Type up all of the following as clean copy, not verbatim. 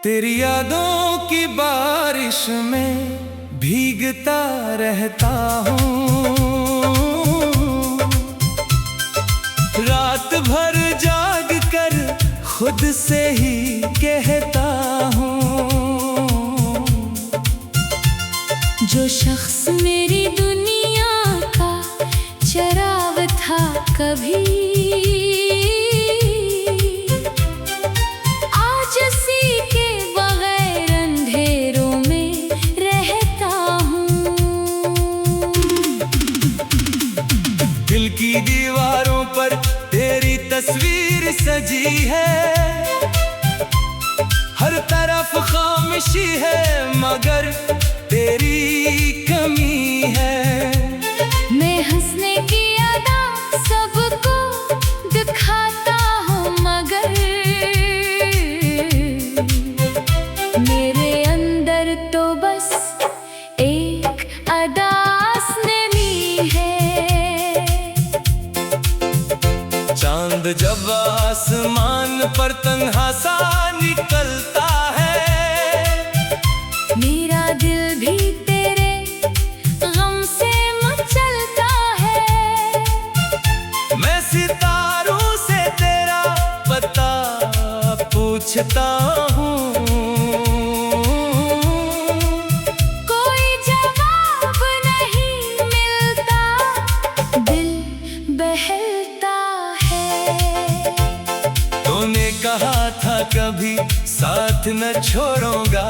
तेरी यादों की बारिश में भीगता रहता हूँ। रात भर जाग कर खुद से ही कहता हूँ, जो शख्स मेरी दुनिया का चराग था कभी, आज उसी के बगैर अंधेरों में रहता हूँ। दिल की दीवारों पर तेरी तस्वीर सजी है, हर तरफ खामोशी है मगर तेरी कमी है। मैं हंसने की अदा सबको दिखाता हूँ मगर मेरे अंदर तो बस एक अदास नमी है। चांद जब आसमान पर तन्हा सा निकलता है, मेरा दिल भी तेरे गम से मचलता है। मैं सितारों से तेरा पता पूछता हूँ, कोई जवाब नहीं मिलता, दिल बहलता है। तूने कहा था कभी साथ न छोड़ूंगा,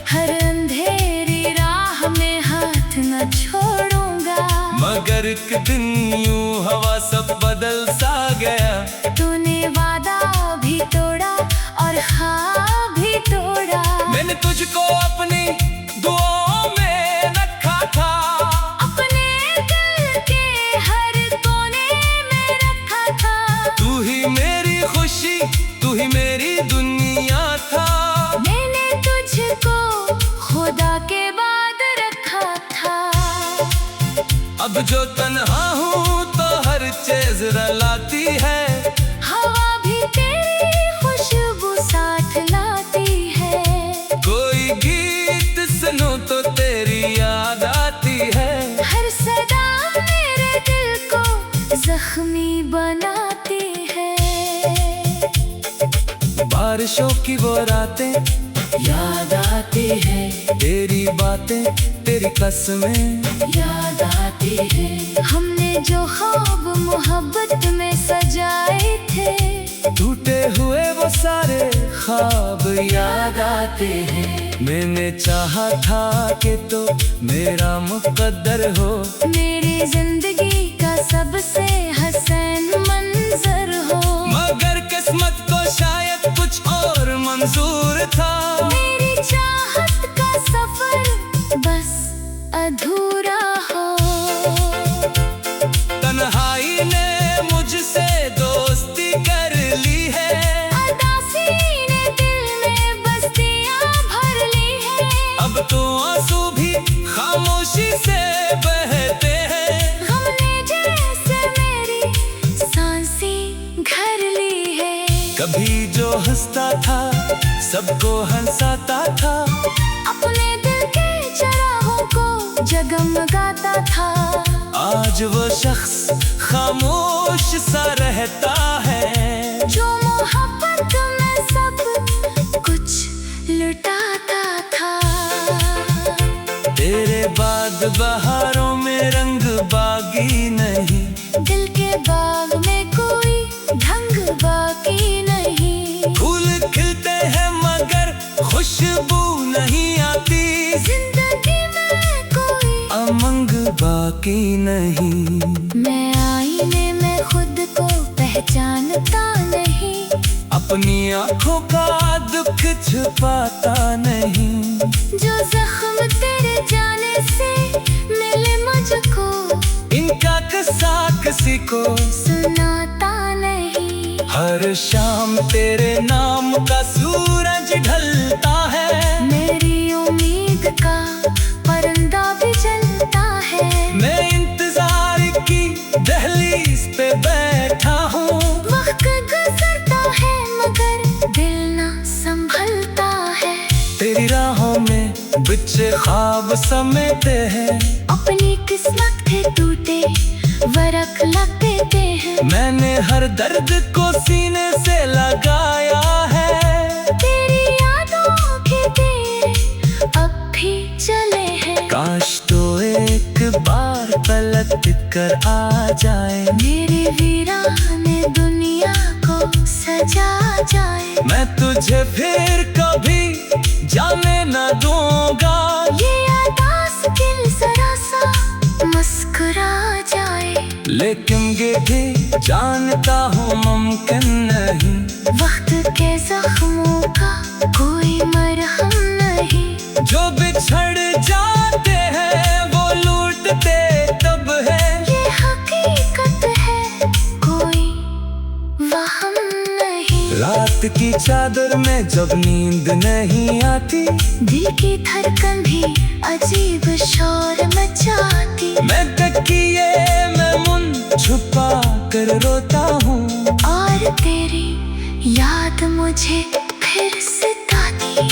हर अंधेरी राह में हाथ न छोड़ूंगा, मगर एक दिन यूं हवा सब बदल सा गया। तूने वादा भी तोड़ा और ख्वाब भी तोड़ा। मैंने तुझको अपनी दुआओं में रखा था, अपने दिल के हर कोने में रखा था। तू ही मेरी खुशी, तू ही मेरी दुनिया था। मैंने तुझको खुदा के बाद रखा था। अब जो तन्हा हूँ तो हर चीज रलाती है, हवा भी तेरी खुशबू साथ लाती है। कोई गीत सुनो तो तेरी याद आती है। हर सदा मेरे दिल को जख्मी बनाती है। बारिशों की वो रातें याद आती है, तेरी बातें तेरी कसमें याद आती है। हमने जो ख्वाब मोहब्बत में सजाए थे, टूटे हुए वो सारे ख्वाब याद आते हैं। मैंने चाहा था कि तो मेरा मुकद्दर हो, मेरी जिंदगी का सबसे हसन मंजर हो, मगर किस्मत को शायद कुछ और मंजूर था। मेरी चाहत का सफर बस अधूरा हो। तन्हाई ने मुझसे दोस्ती कर ली है, उदासी ने दिल में बस्तियां भर ली है। अब तो आंसू भी खामोशी से बहते हैं। गम ने जैसे मेरी सांसें घर ली है। कभी जो हंसता था सबको हंसाता था, अपने दिल के चरागों को जगमगाता था। आज वो शख्स खामोश सा रहता है, जो मोहब्बत में सब कुछ लुटाता था। तेरे बाद बहारों में रंग बागी नहीं, दिल के बाग में कोई ढंग बाकी नहीं। फूल खिलते हैं मगर खुशबू नहीं आती, जिंदगी में कोई उमंग बाकी नहीं। मैं आईने में खुद को पहचानता नहीं, अपनी आँखों का दुख छुपाता नहीं। जो जख्म तेरे जाने से मिले मुझको, इनका किस्सा किसी को सुनाता नहीं। हर शाम तेरे नाम का सूरज ढलता है, मेरी उम्मीद का परिंदा भी जलता है। मैं इंतजार की दहलीज पे बैठा हूँ। वक्त गुजरता है मगर दिल ना संभलता है। बिच ख्वाब समेटे हैं। अपनी किस्मत के टूटे वरक लग देते हैं। मैंने हर दर्द को सीने से लगाया है। तेरी यादों के दिन अब भी चले हैं। काश तो एक बार पलट कर आ जाए, मेरे वीराने दुनिया को सजा जाए। मैं तुझे फिर कभी जाने न दूंगा। ये अदास दिल जरा सा मुस्कुरा जाए। लेकिन ये भी जानता हूँ मुमकिन नहीं, वक्त के जख्मों का कोई मरहम नहीं। जो बिछड़ जाते हैं वो लूटते तब है। ये हकीकत है कोई वहम नहीं। रात की चादर में जब नींद नहीं आती, दिल की धड़कन भी अजीब शोर मचाती। मैं तकिए में मुंह छुपा कर रोता हूँ, और तेरी याद मुझे फिर सताती।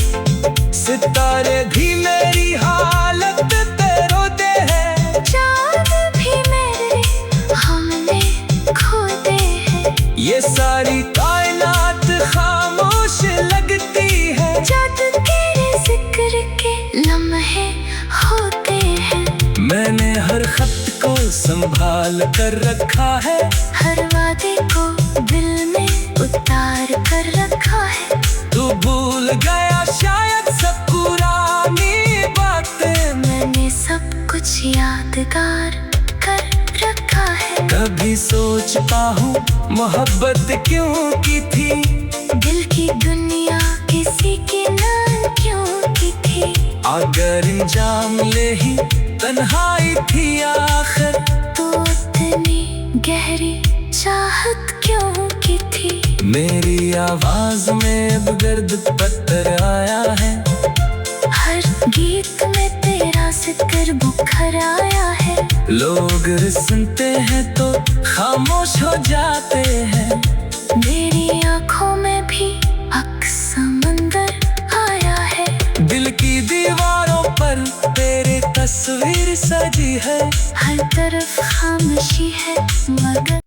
सितारे भी मेरी हालत पे रोते हैं। चाँद भी मेरे हमने खोते हैं। ये सारी कायनात खामोश लगती है, जब तेरे जिक्र के लम्हे होते हैं। मैंने हर खत को संभाल कर रखा है। हर वादे को दिल में उतार कर रखा है। तू भूल गया शायद सब पुरानी बातें, मैंने सब कुछ यादगार कर रखा है। कभी सोचता हूँ मोहब्बत क्यों की थी, दिल की दुनिया किसी की न क्यों की थी। अगर इंजाम ले ही तन्हाई थी आखिर, तो इतनी गहरी चाहत क्यों की थी। मेरी आवाज में अब दर्द पत्थर आया है। हर गीत में तेरा जिक्र बुखर आया है। लोग सुनते हैं तो खामोश हो जाते हैं। मेरी आँखों में भी अक्स समंदर आया है। दिल की दीवारों पर तेरी तस्वीर सजी है। हर तरफ खामोशी है मगर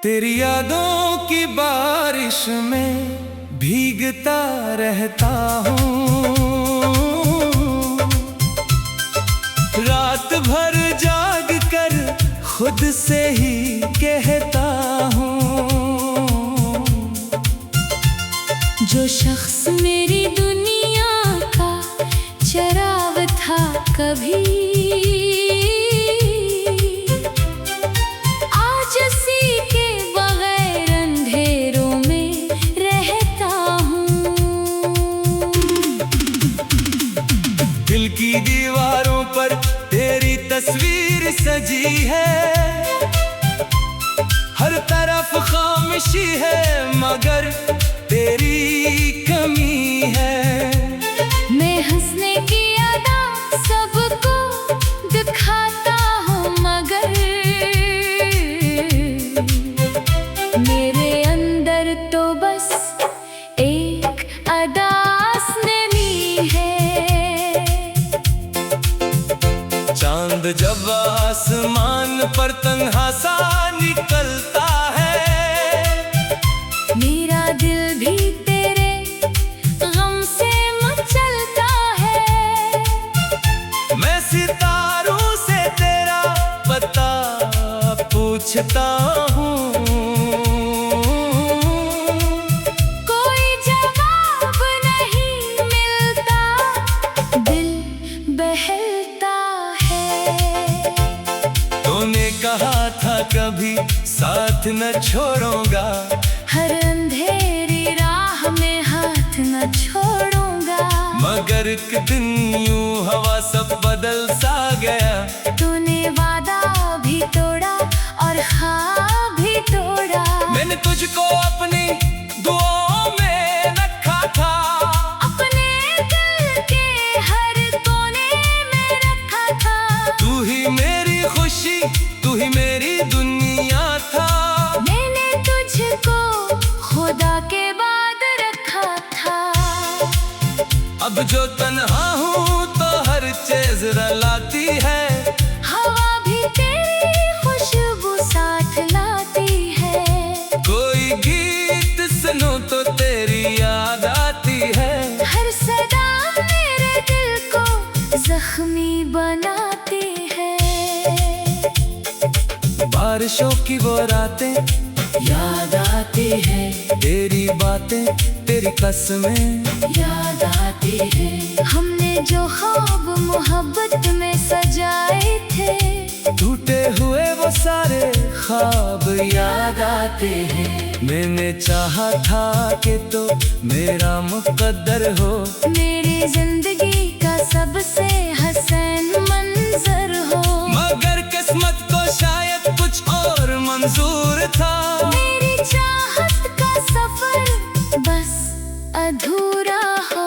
तेरी यादों की बारिश में भीगता रहता हूँ। रात भर जाग कर खुद से ही कहता हूँ, जो शख्स मेरी दुनिया का चराग था कभी, आज उसी के बगैर अंधेरों में रहता हूँ। दिल की दीवारों पर तेरी तस्वीर सजी है। हर तरफ खामोशी है मगर तेरी कमी है। मैं हंसने की अदा सबको दिखाता हूँ मगर मेरे अंदर तो बस एक अदास नमी है। चांद जब आसमान पर तन्हा सा निकलता है, मेरा दिल भी तेरे गम से मचलता है। मैं सितारों से तेरा पता पूछता हूँ, कोई जवाब नहीं मिलता, दिल बहलता है। तूने कहा था कभी साथ न छोड़ूंगा, हर अंधेरी राह में हाथ न छोड़ूंगा। मगर एक दिन यूं हवा सब बदल सा गया। तूने वादा भी तोड़ा और ख्वाब भी तोड़ा। मैंने तुझको अपनी जो तन्हा हूँ तो हर चीज रलाती है। हवा भी तेरी खुशबू साथ लाती है। कोई गीत सुनो तो तेरी याद आती है। हर सदा मेरे दिल को जख्मी बनाती है। बारिशों की वो रातें याद आती है। तेरी बातें तेरी कसमें याद आती है। हमने जो ख्वाब मोहब्बत में सजाए थे, टूटे हुए वो सारे ख्वाब याद आते हैं। मैंने चाहा था कि तो मेरा मुकद्दर हो। मेरी जिंदगी का सबसे हसन मंजर हो। मगर किस्मत को शायद कुछ और मंजूर था। मेरी चाहत का सफर बस अधूरा हो।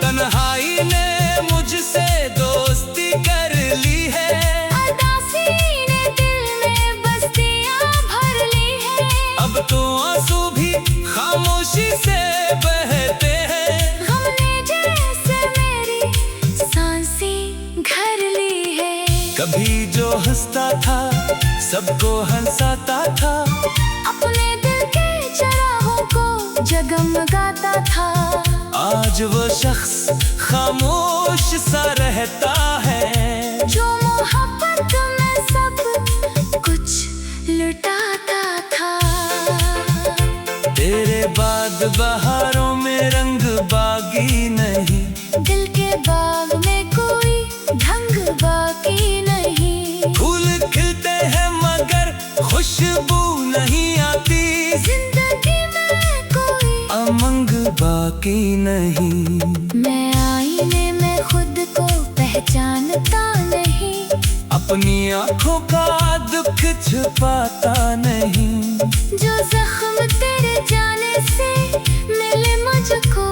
तन्हाई ने मुझसे दोस्ती कर ली है। उदासी ने दिल में बस्तियां भर ली है। अब तो आंसू भी खामोशी से बहते हैं। हमने जैसे मेरी सांसें घर ली है। कभी जो हंसता था सबको हंसाता था। अपने दिल के चरागों को जगमगाता था। आज वो शख्स खामोश सा रहता है। जो मोहब्बत में सब कुछ लुटाता था। तेरे बाद बहारों में रंग बागी नहीं। दिल के बाग में कोई ढंग बाकी नहीं। फूल खिलते हैं मगर खुशबू नहीं आती। जिंदगी में कोई उमंग बाकी नहीं। मैं आईने में खुद को पहचानता नहीं। अपनी आंखों का दुख छुपाता नहीं। जो जख्म तेरे जाने से मिले मुझको,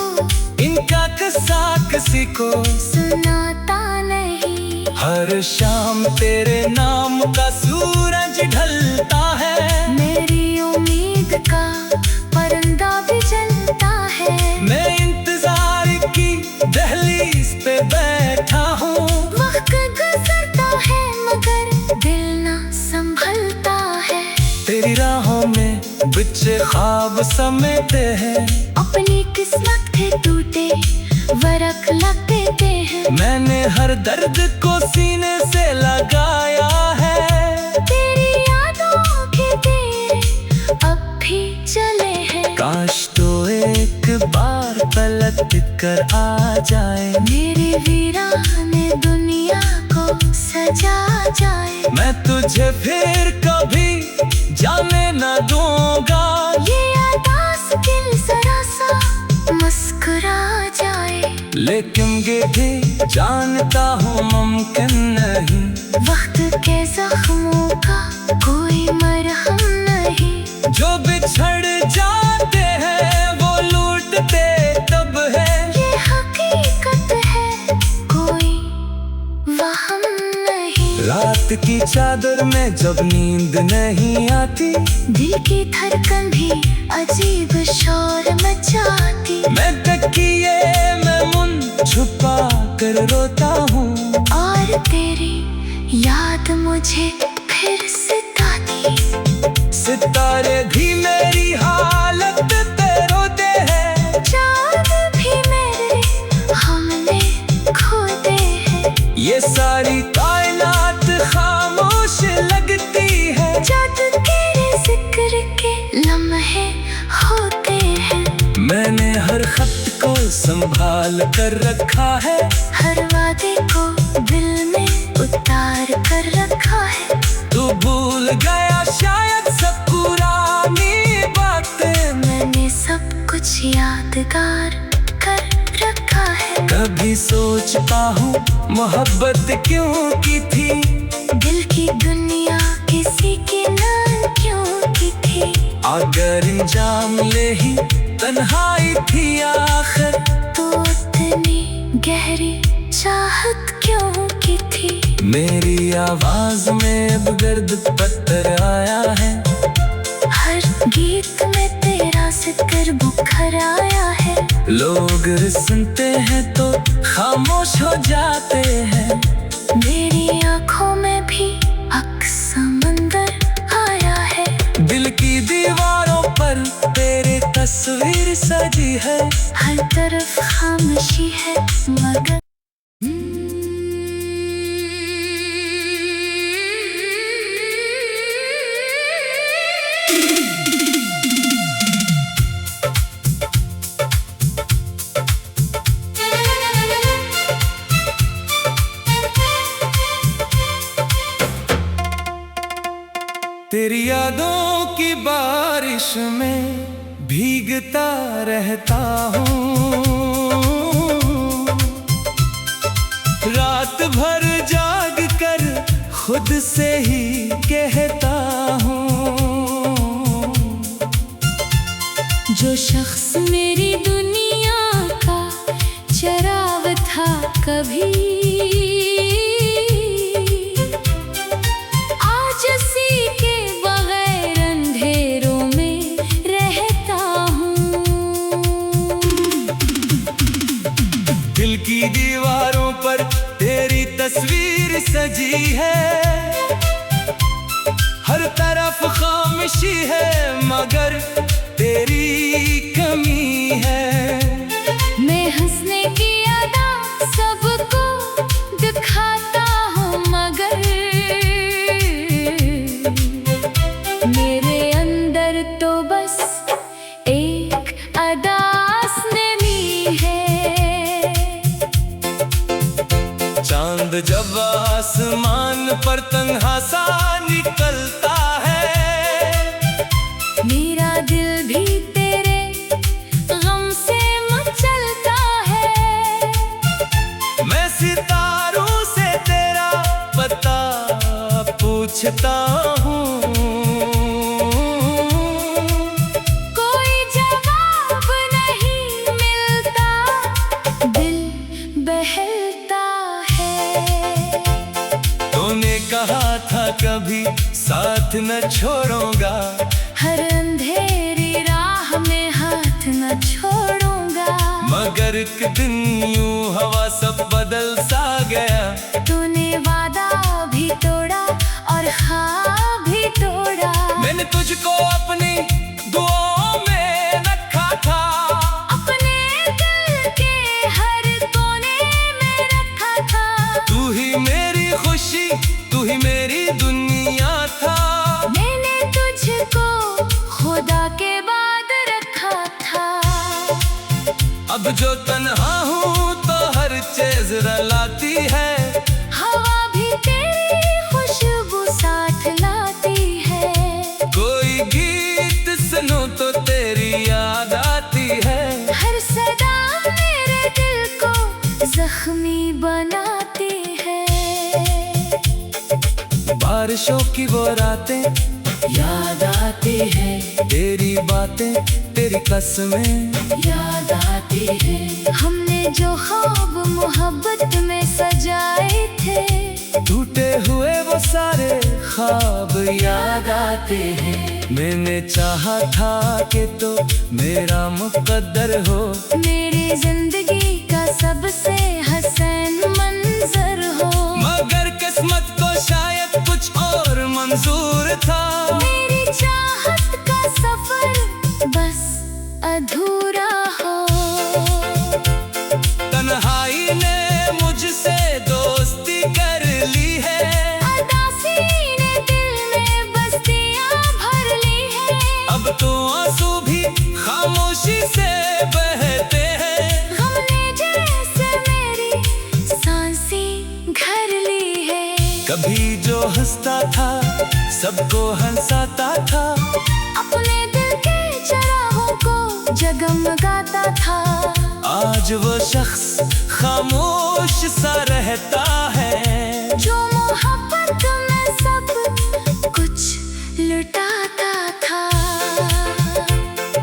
इनका किस्सा किसी को सुनाता नहीं। हर शाम तेरे नाम का सूरज ढलता है। मेरी उम्मीद का परिंदा भी जलता है। मैं इंतजार की दहलीज पे बैठा हूँ। वक्त गुजरता है मगर दिल ना संभलता है। तेरी राहों में बिछे ख्वाब समेटे हैं। अपनी किस्मत के टूटे वरक लग देते हैं। मैंने हर दर्द को सीने से लगाया है। तेरी यादों के तेरे अब भी चले हैं। काश तो एक बार पलट कर आ जाए। मेरी वीराने दुनिया को सजा जाए। मैं तुझे फिर कभी जाने न दूंगा। ये अरदास दिल जरा सा मुस्कुरा जाए। लेकिन ये भी जानता हूँ मुमकिन नहीं। वक्त के जख्मों का कोई मरहम नहीं। जो बिछड़ जाते हैं वो लूटते तब है। ये हकीकत है कोई वहम नहीं। रात की चादर में जब नींद नहीं आती, दिल की धड़कन भी अजीब शोर मचाती। मैं तकिए में मुन छुपा कर रोता हूँ। और तेरी याद मुझे फिर सताती। सितारे भी मेरी हालत पे रोते हैं। चाँद भी मेरे हमने खोते हैं। ये सारी कायनात खामोश लगती है। जब तेरे जिक्र के लम्हे होते हैं। मैंने हर खत को संभाल कर रखा है। हर वादे को दिल में उतार कर रखा है। तू भूल गया शायद सब पुरानी बातें। मैंने सब कुछ यादगार कर रखा है। कभी सोचता हूँ मोहब्बत क्यों की थी। दिल की दुनिया किसी के नाम क्यों की थी। अगर इंजाम ले ही तन्हाई थी आखिर, तो इतनी गहरी चाहत क्यों की थी। मेरी आवाज में अब गर्द पत्थर आया है। हर गीत में तेरा कर बुखर आया है। लोग सुनते हैं तो खामोश हो जाते हैं। मेरी आंखों में भी अक समंदर आया है। दिल की दीवारों पर तेरी तस्वीर सजी है। हर तरफ खामोशी है मगर तेरी यादों की बारिश में भीगता रहता हूँ। रात भर जाग कर खुद से ही कहता हूँ। जो शख्स मेरी दुनिया का चराग था कभी, आज उसी के बगैर अंधेरों में रहता हूँ। दिल की दीवारों पर तेरी तस्वीर सजी है। हर तरफ खामोशी है मगर तेरी कमी है। मैं हंसने की अदा सबको दिखाता हूँ मगर मेरे अंदर तो बस एक अदास नमी है। चांद जब आसमान पर तन्हा सा निकलता है, मेरा दिल भी तेरे गम से मचलता है। मैं सितारों से तेरा पता पूछता हूँ। कोई जवाब नहीं मिलता, दिल बहलता है। तूने कहा था कभी साथ न छोड़ूंगा, हर अंधेरी राह में हाथ न छोड़ूंगा। मगर एक दिन यूं हवा सब बदल सा गया। तूने वादा भी तोड़ा और ख्वाब भी तोड़ा। मैंने तुझको अपनी दुआओं में रखा था। अपने दिल के हर कोने में रखा था। तू ही मेरी खुशी, तू ही मेरी दुनिया था। मैंने तुझको खुदा के बाद रखा था। अब जो तन्हा हूँ तो हर चीज रलाती है। हवा भी तेरी खुशबू साथ लाती है। कोई गीत सुनो तो तेरी याद आती है। हर सदा मेरे दिल को जख्मी बनाती है। बारिशों की वो रातें याद आती है। तेरी बातें तेरी कसमें याद आती है। हमने जो ख्वाब मोहब्बत में सजाए थे, टूटे हुए वो सारे ख्वाब याद आते हैं। मैंने चाहा था कि तो मेरा मुकद्दर हो। मेरी जिंदगी का सबसे हसन मंजर हो। मगर किस्मत को शायद कुछ और मंजूर था। मेरी चाहत का सफर बस अधूरा हो। तन्हाई ने मुझसे दोस्ती कर ली है। उदासी ने दिल में बस्तियां भर ली है। अब तो आंसू भी खामोशी से बहते हैं। गम ने जैसे मेरी सांसें घर ली है। कभी जो हंसता था सबको हंसाता था। अपने दिल के चरागों को जगमगाता था। आज वो शख्स खामोश सा रहता है। जो मोहब्बत में सब कुछ लुटाता था।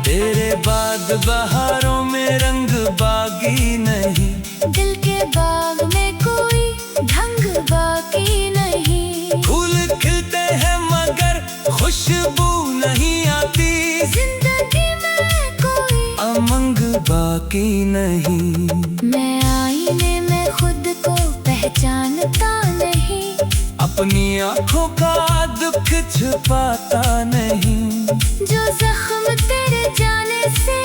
तेरे बाद बहारों में रंग बागी नहीं। दिल के बाग में कोई ढंग बाकी नहीं। फूल खिलते हैं मगर खुशबू नहीं आती। जिंदगी में की नहीं। मैं आईने में खुद को पहचानता नहीं, अपनी आँखों का दुख छुपाता नहीं। जो जख्म तेरे जाने से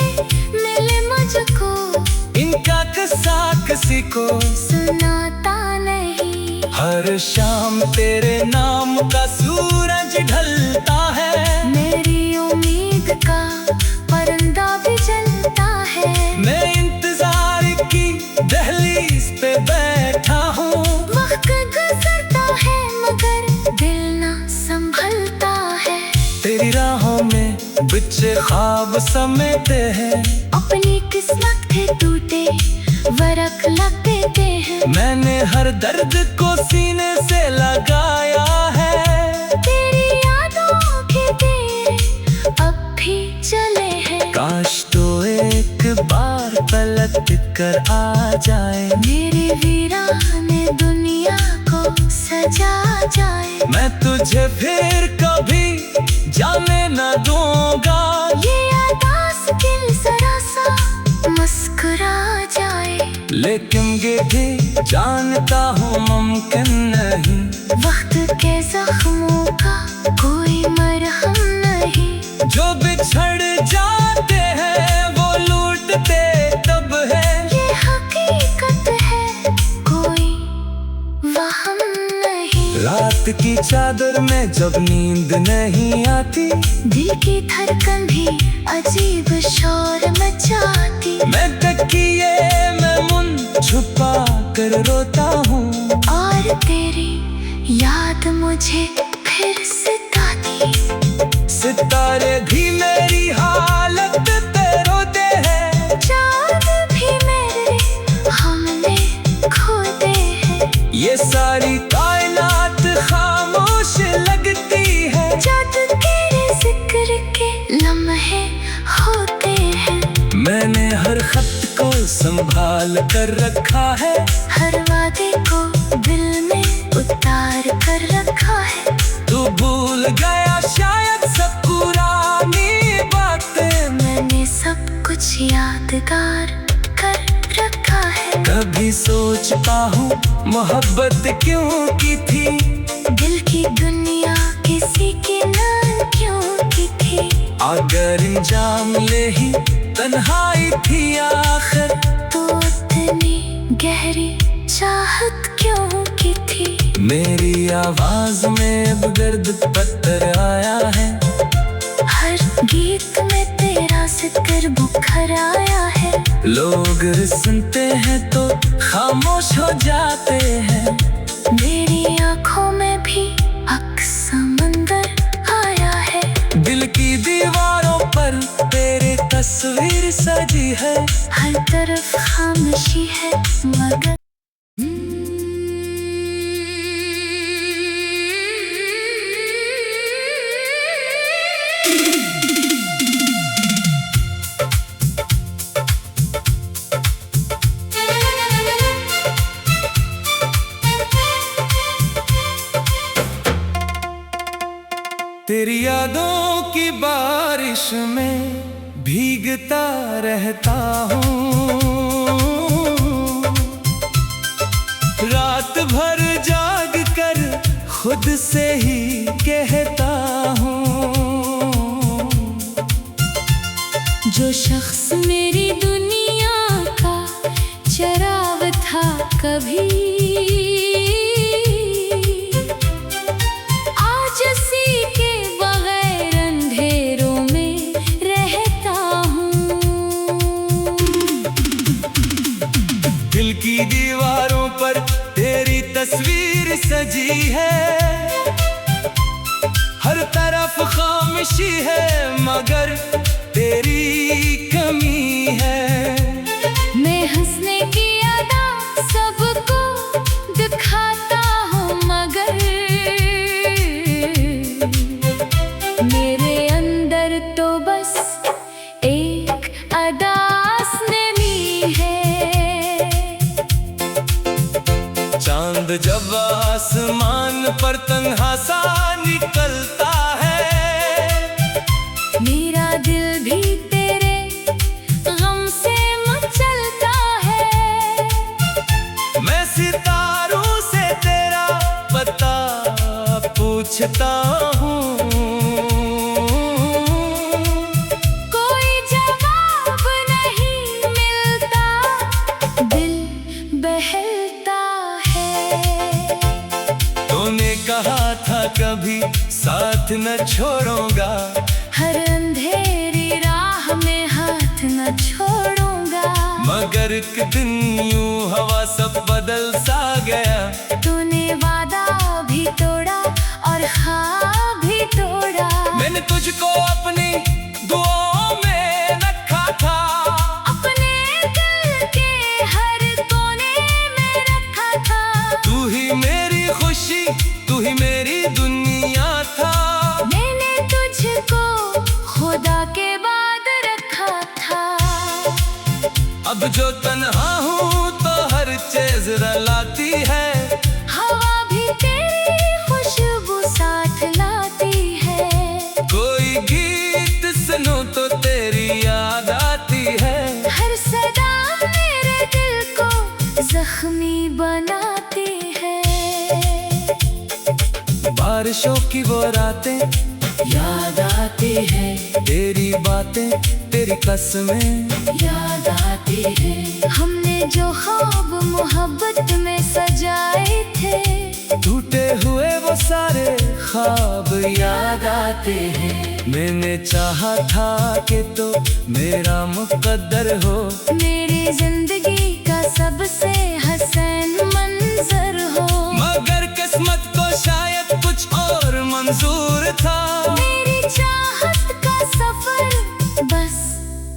मिले मुझको, इनका किस्सा किसी को सुनाता नहीं। हर शाम तेरे नाम का सूरज ढलता है, मेरी उम्मीद का परिंदा भी जलता है। मैं इंतजार की दहलीज पे बैठा हूँ। वक्त गुजरता है मगर दिल ना संभलता है। तेरी राहों में बिछे ख्वाब समेटे हैं, अपनी किस्मत के टूटे वरक लगते हैं। मैंने हर दर्द को सीने से लगाया है। तेरी यादों के तेरे अब भी चले हैं। काश तो एक बार पलट कर आ जाए, मेरी वीराने दुनिया को सजा जाए। मैं तुझे फिर कभी जाने न दूंगा। ये अदास दिल जरा सा मुस्कुरा जाए, लेकिन ये भी जानता हूँ मुमकिन नहीं। वक्त के जख्मों का कोई मरहम नहीं। जो बिछड़ जाते हैं वो लूटते तब है। ये हकीकत है, कोई वहम नहीं। रात की चादर में जब नींद नहीं आती, दिल की धड़कन भी अजीब शोर मचाती। मैं तकिए में मुन छुपा कर रोता हूँ, और तेरी याद मुझे फिर सताती। सितारे भी मेरी हालत पे रोते हैं। चाँद भी मेरे हमने खोते हैं। ये सारी कायनात खामोश लगती है, जब तेरे जिक्र के लम्हे होते हैं। मैंने हर खत को संभाल कर रखा है, हर वादे को दिल में उतार कर रखा है। तू भूल गया शायद सब पुरानी बातें, मैंने सब कुछ यादगार कर रखा है। कभी सोचता हूँ मोहब्बत क्यों की थी, दिल की दुनिया किसी की नाम क्यों की थी। अगर इंजाम ले ही तन्हाई थी आखिर, तो इतनी गहरी चाहत क्यों की थी। मेरी आवाज में अब गर्द पत्थर आया है, हर गीत में तेरा जिक्र बुखर आया है। लोग सुनते हैं तो खामोश हो जाते हैं। मेरी आँखों में भी अक्स समंदर आया है। दिल की दीवारों पर तेरी तस्वीर सजी है, हर तरफ खामोशी है मगर तेरी यादों की बारिश में भीगता रहता हूँ। रात भर जाग कर खुद से ही कहता हूँ, जो शख्स मेरी दुनिया का चराग था कभी, आज उसी के बगैर अंधेरों में रहता हूँ। दिल की दीवारों पर तेरी तस्वीर सजी है, हर तरफ खामोशी है मगर तेरी कमी है। मैं हंसने की अदा सबको दिखाता हूँ मगर मेरे अंदर तो बस एक अदास नमी है। चांद जब आसमान पर तन्हा सा निकलता है, मेरा दिल भी तेरे गम से मचा सोचता हूँ। कोई जवाब नहीं मिलता, दिल बहलता है। तूने कहा था कभी साथ न छोड़ूंगा, हर अंधेरी राह में हाथ न छोड़ूंगा। मगर एक दिन यूं हवा सब बदल सा गया। तूने वादा भी तोड़ा और ख्वाब भी तोड़ा। मैंने तुझको अपनी दुआओं में रखा था, अपने दिल के हर कोने में रखा था। तू ही मेरी खुशी, तू ही मेरी दुनिया था। मैंने तुझको खुदा के बाद रखा था। अब जो तन्हा हूँ तो हर चीज रलाती है। हवा भी तेरी खुशबू साथ लाती है। कोई गीत सुनो तो तेरी याद आती है। हर सदा मेरे दिल को जख्मी बनाती है। बारिशों की वो रातें याद आती है। तेरी बातें, तेरी कसमें याद आती है। हमने जो ख्वाब मोहब्बत में सजाए थे, टूटे हुए वो सारे ख्वाब याद आते हैं। मैंने चाहा था कि तो मेरा मुकद्दर हो, मेरी जिंदगी का सबसे हसन मंजर हो। मगर किस्मत को शायद कुछ और मंजूर था। मेरी चाहत का सफर बस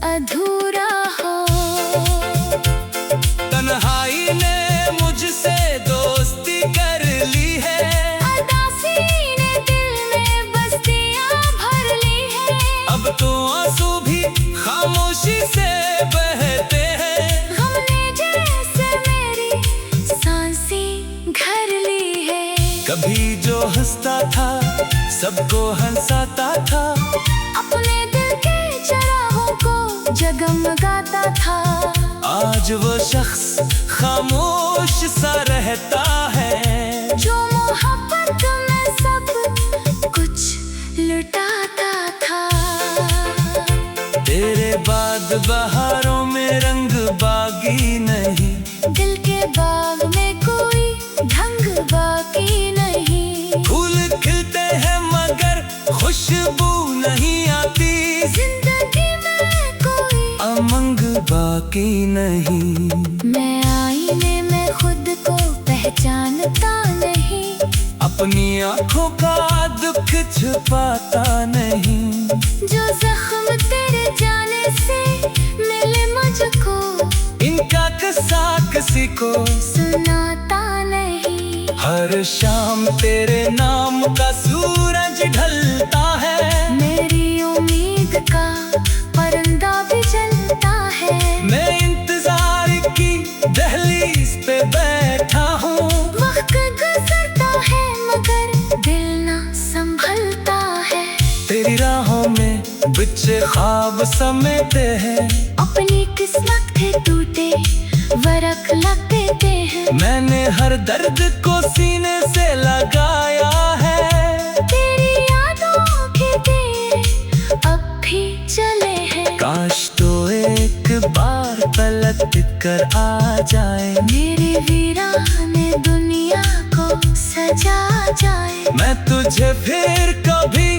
अधूरा हो। तन्हाई ने मुझसे दोस्ती कर ली है। उदासी ने दिल में बस्तियां भर ली है। अब तो आंसू भी खामोशी से बहते हैं। गम ने जैसे मेरी सांसें घर ली है। कभी जो हंसता था सबको हंसाता था, अपने दिल के चरागों को जगमगाता था। आज वो शख्स खामोश सा रहता है। जो मोहब्बत में सब कुछ लुटाता था। तेरे बाद बहारों में रंग बागी नहीं, दिल के बाग में कोई ढंग बाकी नहीं। फूल खिलते हैं मगर खुशबू नहीं आती। जिंदगी में कोई उमंग बाकी नहीं। मैं आईने में खुद को पहचानता नहीं। अपनी आंखों का दुख छुपाता नहीं। जो जख्म तेरे जाने से मिले मुझको, इनका किस्सा किसी को सुनाता नहीं। हर शाम तेरे नाम का सूरज ढलता है। मेरी उम्मीद का परिंदा भी जलता है। मैं इंतजार की दहलीज पे बैठा हूँ। वक्त गुजरता है मगर दिल ना संभलता है। तेरी राहों में बिछे ख्वाब समेटे हैं। अपनी किस्मत के टूटे वरक लग देते हैं। मैंने हर दर्द को सीने से लगाया है। तेरी यादों के तेरे अब भी चले हैं। काश तो एक बार पलट कर आ जाए। मेरे वीराने दुनिया को सजा जाए। मैं तुझे फिर कभी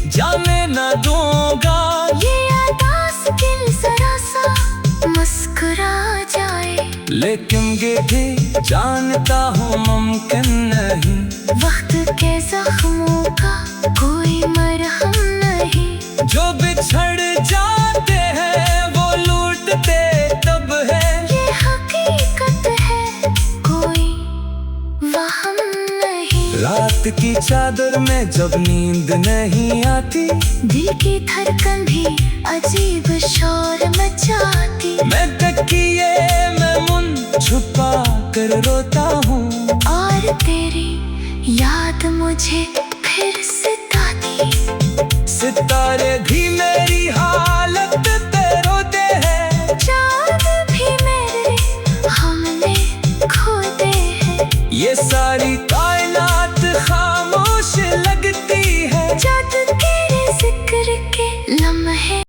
जाने न दूंगा। ये अदास दिल जरा सा मुस्कुरा जाए। लेकिन ये भी जानता हूँ मुमकिन नहीं। वक्त के जख्मों का कोई मरहम नहीं। जो बिछड़ जाते हैं वो लूटते तब है। ये हकीकत है कोई वहम नहीं। रात की चादर में जब नींद नहीं आती, दिल की धड़कन भी अजीब शोर मचाती। मैं तकिए में मुन छुपा कर रोता हूँ। और तेरी याद मुझे फिर सताती। सितारे भी मेरी हालत